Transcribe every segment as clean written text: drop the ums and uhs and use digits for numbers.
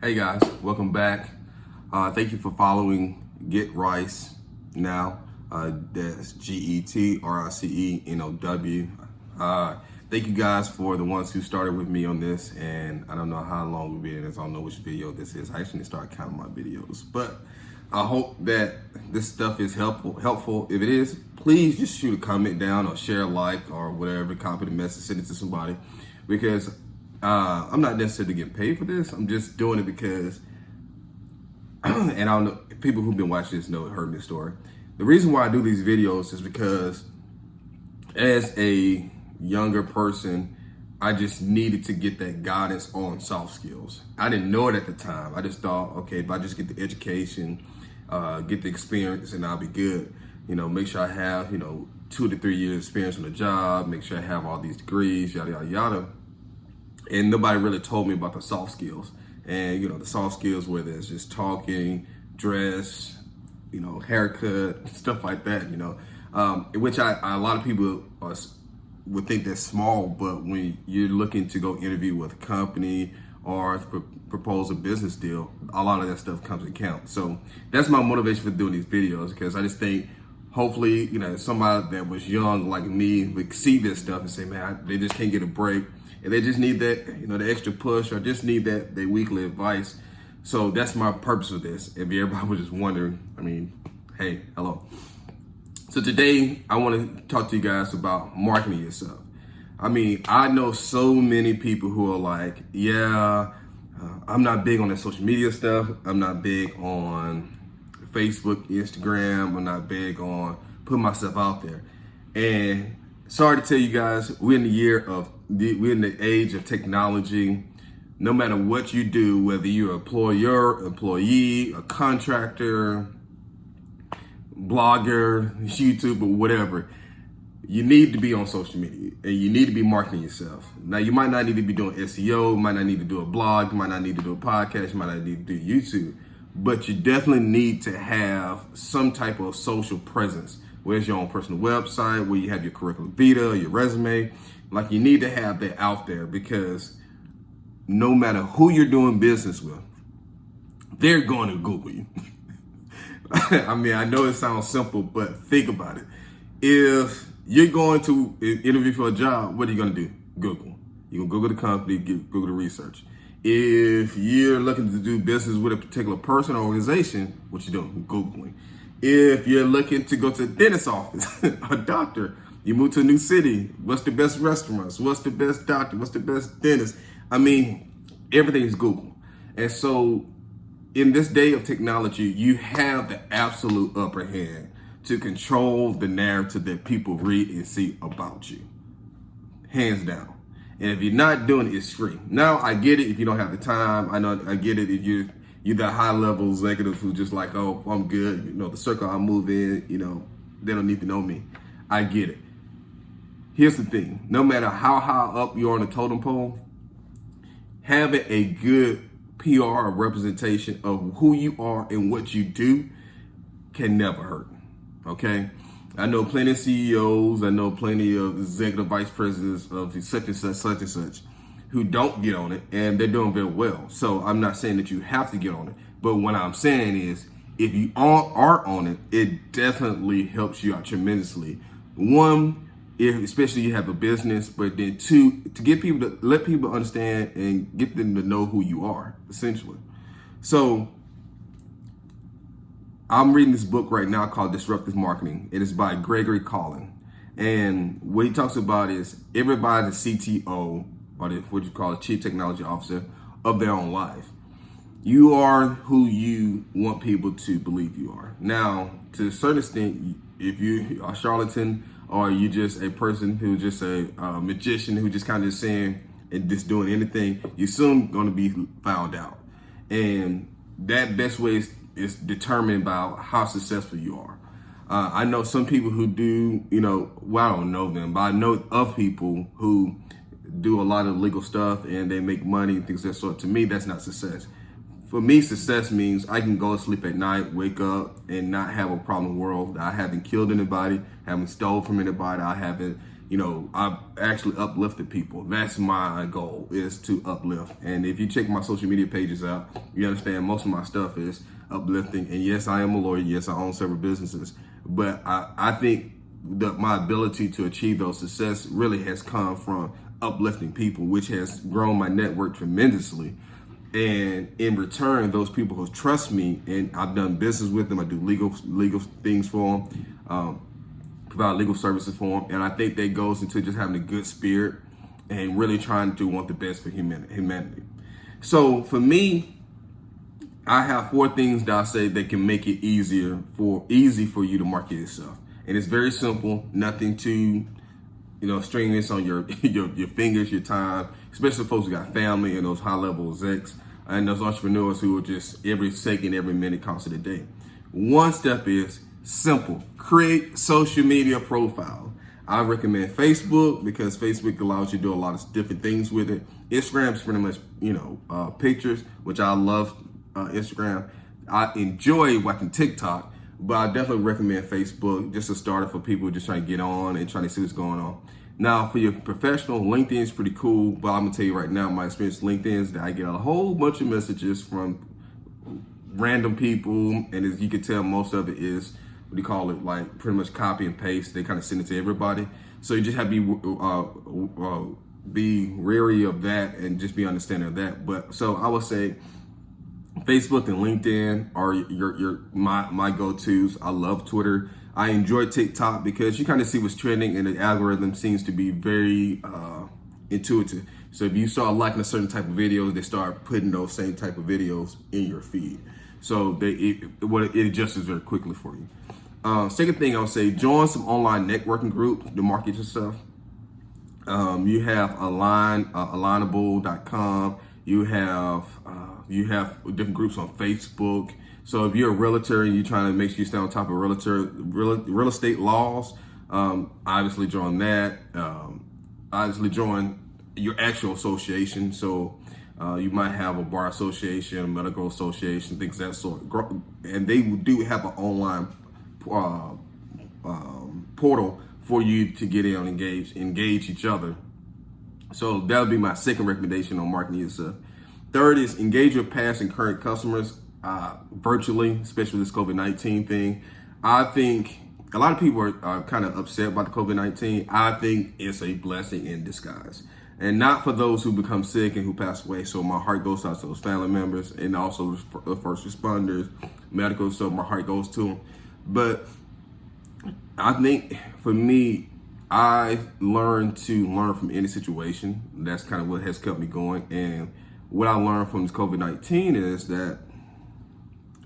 Hey guys, welcome back. Thank you for following Get Rice Now. That's GETRICENOW. Thank you guys for the ones who started with me on this, and I don't know how long we've been in this. I don't know which video this is. I actually started counting my videos, but I hope that this stuff is helpful. If it is, please just shoot a comment down or share a like or whatever, copy the message, send it to somebody, because I'm not necessarily getting paid for this. I'm just doing it because, and I don't know, people who've been watching this heard this story. The reason why I do these videos is because as a younger person, I just needed to get that guidance on soft skills. I didn't know it at the time. I just thought, okay, if I just get the education, get the experience, and I'll be good. Make sure I have, 2 to 3 years experience on the job, make sure I have all these degrees, yada, yada, yada. And nobody really told me about the soft skills. And, the soft skills, whether it's just talking, dress, haircut, stuff like that, which a lot of people would think that's small, but when you're looking to go interview with a company or propose a business deal, a lot of that stuff comes in count. So that's my motivation for doing these videos, because I just think hopefully, somebody that was young like me would see this stuff and say, man, they just can't get a break. And they just need that, the extra push, or just need that weekly advice. So that's my purpose of this. If everybody was just wondering, hey, hello. So today I want to talk to you guys about marketing yourself. I know so many people who are like, I'm not big on that social media stuff. I'm not big on Facebook, Instagram. I'm not big on putting myself out there. And sorry to tell you guys, we're in the age of technology. No matter what you do, whether you're an employer, employee, a contractor, blogger, YouTuber, whatever, you need to be on social media and you need to be marketing yourself. Now, you might not need to be doing SEO, you might not need to do a blog, you might not need to do a podcast, you might not need to do YouTube, but you definitely need to have some type of social presence. Where's your own personal website, where you have your curriculum vitae, your resume. Like, you need to have that out there, because no matter who you're doing business with, they're going to Google you. I know it sounds simple, but think about it. If you're going to interview for a job, what are you going to do? Google. You're going to Google the company, Google the research. If you're looking to do business with a particular person or organization, what you doing? Googling. If you're looking to go to a dentist office, a doctor, you move to a new city, what's the best restaurants? What's the best doctor? What's the best dentist? Everything is Google. And so in this day of technology, you have the absolute upper hand to control the narrative that people read and see about you. Hands down. And if you're not doing it, it's free. Now, I get it if you don't have the time. I get it if you're that high-level executive who's just like, oh, I'm good. The circle I move in, they don't need to know me. I get it. Here's the thing. No matter how high up you're on the totem pole, having a good PR representation of who you are and what you do can never hurt, okay? I know plenty of CEOs, I know plenty of executive vice presidents of such and such, who don't get on it, and they're doing very well. So I'm not saying that you have to get on it, but what I'm saying is, if you are on it, it definitely helps you out tremendously. One, especially you have a business, but then two, to let people understand and get them to know who you are, essentially. So I'm reading this book right now called Disruptive Marketing. It is by Gregory Collin. And what he talks about is everybody's CTO, or what you call a chief technology officer, of their own life. You are who you want people to believe you are. Now, to a certain extent, if you are a charlatan, or you just a person who's just a magician who just kind of saying and just doing anything, you're soon going to be found out. And that best way is determined by how successful you are. I know some people who do, I don't know them, but I know of people who do a lot of legal stuff and they make money and things of that sort. To me, that's not success. For me, success means I can go to sleep at night, wake up, and not have a problem in the world. I haven't killed anybody, haven't stolen from anybody, I haven't I've actually uplifted people. That's my goal, is to uplift. And if you check my social media pages out, you understand most of my stuff is uplifting. And yes, I am a lawyer. Yes, I own several businesses. But I think that my ability to achieve those success really has come from uplifting people, which has grown my network tremendously. And in return, those people who trust me, and I've done business with them, I do legal things for them, provide legal services for them. And I think that goes into just having a good spirit and really trying to want the best for humanity. So for me, I have 4 things that I say that can make it easy for you to market yourself. And it's very simple, nothing too, strenuous on your fingers, your time, especially folks who got family and those high level execs and those entrepreneurs who are just every second, every minute counts of the day. One step is simple: create social media profile. I recommend Facebook because Facebook allows you to do a lot of different things with it. Instagram is pretty much, pictures, which I love Instagram. I enjoy watching TikTok, but I definitely recommend Facebook, just a starter for people just trying to get on and trying to see what's going on. Now, for your professional, LinkedIn is pretty cool, but I'm gonna tell you right now, my experience with LinkedIn is that I get a whole bunch of messages from random people, and as you can tell, most of it is, what do you call it, like pretty much copy and paste. They kind of send it to everybody. So you just have to be wary of that and just be understanding of that. But so I would say Facebook and LinkedIn are my go-tos. I love Twitter. I enjoy TikTok because you kind of see what's trending, and the algorithm seems to be very intuitive. So if you start liking a certain type of videos, they start putting those same type of videos in your feed. So it adjusts very quickly for you. Second thing I'll say, join some online networking groups to market yourself. You have alignable.com. You have different groups on Facebook. So if you're a realtor and you're trying to make sure you stay on top of real estate laws, obviously join that. Obviously join your actual association. So you might have a bar association, a medical association, things of that sort. And they do have an online portal for you to get in and engage each other. So that would be my second recommendation on marketing yourself. Third is engage your past and current customers virtually, especially this COVID-19 thing. I think a lot of people are kind of upset about the COVID-19. I think it's a blessing in disguise. And not for those who become sick and who pass away. So my heart goes out to those family members and also the first responders, medical, so my heart goes to them. But I think for me, I learned to learn from any situation. That's kind of what has kept me going. And what I learned from this COVID-19 is that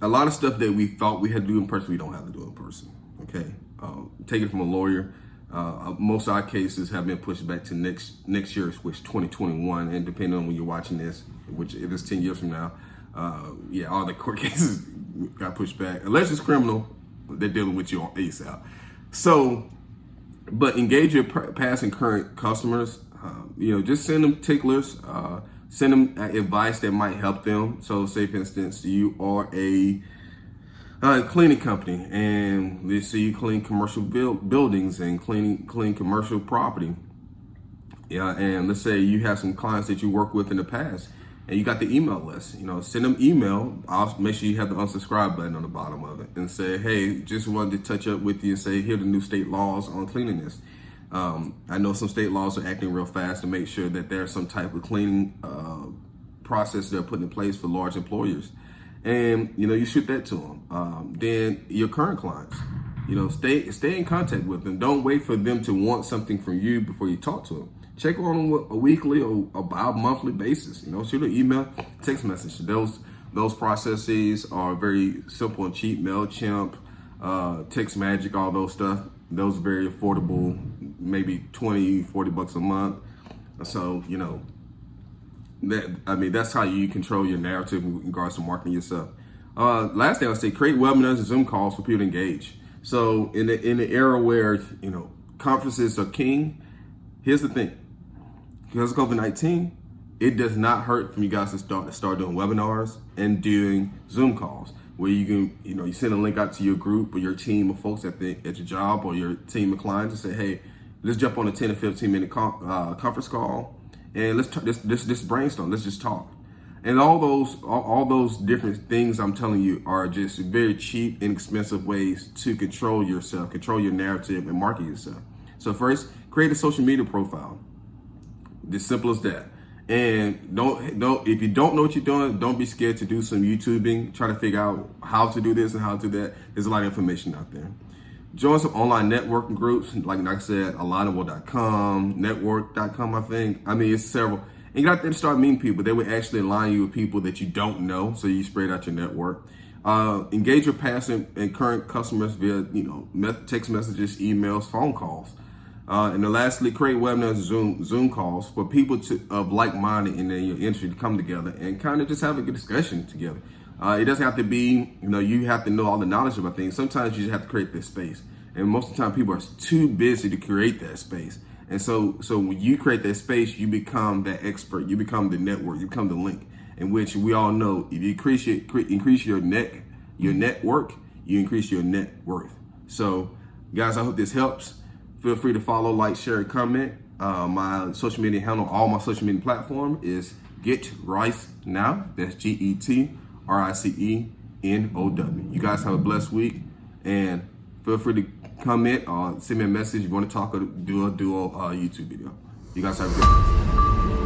a lot of stuff that we thought we had to do in person, we don't have to do in person. Okay, take it from a lawyer. Most of our cases have been pushed back to next year, which 2021, and depending on when you're watching this, which if it's 10 years from now, all the court cases got pushed back. Unless it's criminal, they're dealing with you on ASAP. So, but engage your past and current customers. Just send them ticklers. Send them advice that might help them. So say, for instance, you are a cleaning company and they see you clean commercial buildings and clean commercial property. Yeah, and let's say you have some clients that you work with in the past and you got the email list. Send them email. I'll make sure you have the unsubscribe button on the bottom of it and say, hey, just wanted to touch up with you and say, here are the new state laws on cleanliness. I know some state laws are acting real fast to make sure that there's some type of cleaning process they're putting in place for large employers. And, you shoot that to them. Then your current clients, stay in contact with them. Don't wait for them to want something from you before you talk to them. Check on them a weekly or a bi-monthly basis. Shoot an email, text message. Those processes are very simple and cheap. MailChimp, Text Magic, all those stuff. Those are very affordable, maybe $20-$40 a month. So, that's how you control your narrative in regards to marketing yourself. Last thing I would say, create webinars and Zoom calls for people to engage. So in the era where, conferences are king, here's the thing. Because of COVID-19, it does not hurt for you guys to start doing webinars and doing Zoom calls, where you can, you send a link out to your group or your team of folks at your job or your team of clients and say, hey, Let's jump on a 10 to 15 minute conference call, and let's brainstorm. Let's just talk. And all those different things I'm telling you are just very cheap, inexpensive ways to control yourself, control your narrative, and market yourself. So first, create a social media profile. As simple as that. And don't if you don't know what you're doing, don't be scared to do some YouTubing. Try to figure out how to do this and how to do that. There's a lot of information out there. Join some online networking groups, like I said, alignable.com, network.com, I think. I mean, it's several. And you got to start meeting people. They will actually align you with people that you don't know, so you spread out your network. Engage your past and current customers via, text messages, emails, phone calls. And then lastly, create webinars, Zoom calls for people of like-minded in your industry to come together and kind of just have a good discussion together. It doesn't have to be, you have to know all the knowledge about things. Sometimes you just have to create this space. And most of the time, people are too busy to create that space. And so when you create that space, you become that expert. You become the network. You become the link, in which we all know if you increase your network, you increase your net worth. So, guys, I hope this helps. Feel free to follow, like, share, and comment. My social media handle, all my social media platform is Get Rice Now. That's GETRICENOW. You guys have a blessed week, and feel free to comment or send me a message if you want to talk or do a YouTube video. You guys have a good day.